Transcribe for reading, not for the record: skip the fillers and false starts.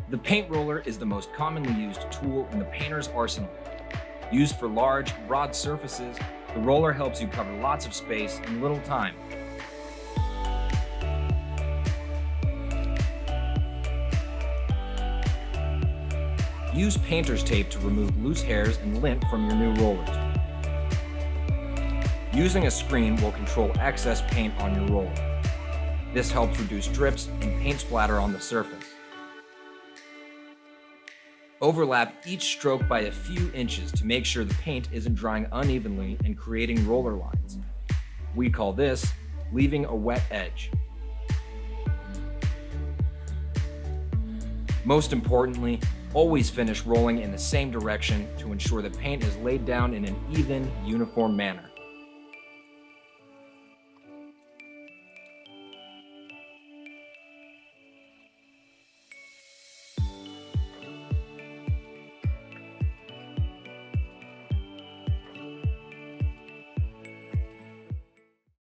The paint roller is the most commonly used tool in the painter's arsenal. Used for large, broad surfaces, the roller helps you cover lots of space in little time. Use painter's tape to remove loose hairs and lint from your new rollers. Using a screen will control excess paint on your roller. This helps reduce drips and paint splatter on the surface. Overlap each stroke by a few inches to make sure the paint isn't drying unevenly and creating roller lines. We call this leaving a wet edge. Most importantly, always finish rolling in the same direction to ensure the paint is laid down in an even, uniform manner.